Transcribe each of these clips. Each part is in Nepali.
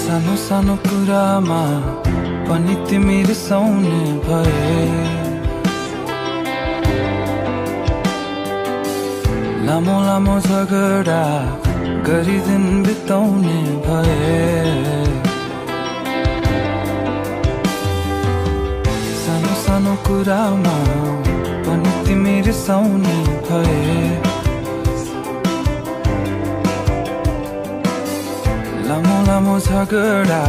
सानो सानो कुरामा पनि तिमी रिसाउने भए, लामो लामो झगडा गरी दिन बिताउने भए, सानो सानो कुरामा पनि तिमी रिसाउने भए, लामो लामो झगडा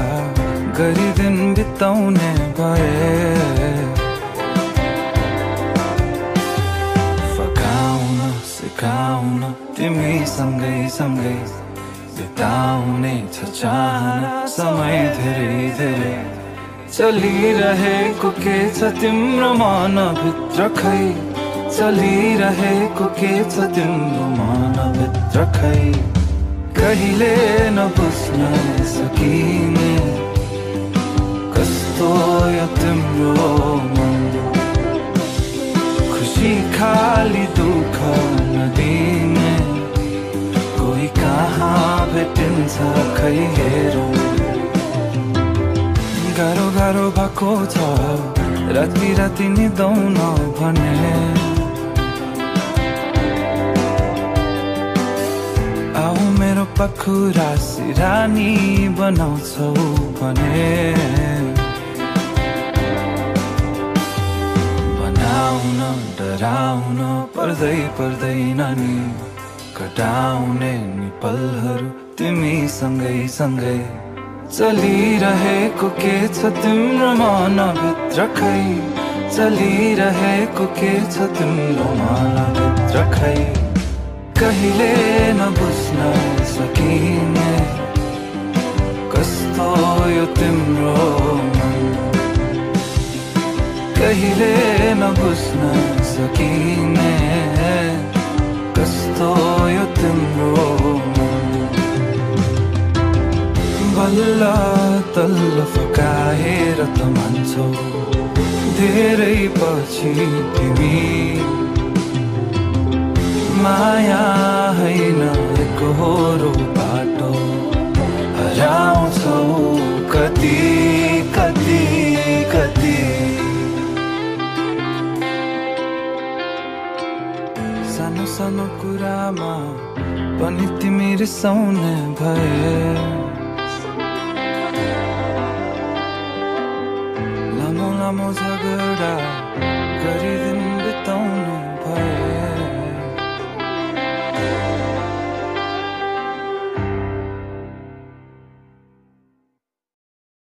गरी दिन बिताउने भए, फकाउन सिकाउन तिमी सँगै सँगै बिताउने छ चाहना समय धेरै धेरै, चलिरहेको के छ तिम्रो मनभित्र खै, चलिरहेको के छ तिम्रो मनभित्र खै, कहिले नबुझ्न सकिने कस्तो यो तिम्रो मन, खुसी खाली दुःख नदिने कोही कहाँ भेटिन्छ खै हेरौँ, गाह्रो गाह्रो भएको छ राति राति निदाउन भने, आऊ मेरो पाखुरा सिरानी बनाउँछौ भने, बनाउन डराउन पर्दै पर्दैन नि, कटाउने नि पलहरू तिमी सँगै सँगै, चलिरहेको के छ तिम्रो मनभित्र खै, चलिरहेको के छ तिम्रो मनभित्र खै, कहिले नबुझ्न सकिने कस्तो यो तिम्रो मन, कहिले नबुझ्न सकिने कस्तो यो तिम्रो मन, बल्ल तल्ल फकाएर त मान्छौ धेरै पछि तिमी, माया हैन एकहोरो बाटो हराउँछौ कति कति कति, सानो सानो कुरामा पनि तिमी रिसाउने भए, लामो लामो झगडा गरी दिन बिताउनु भए,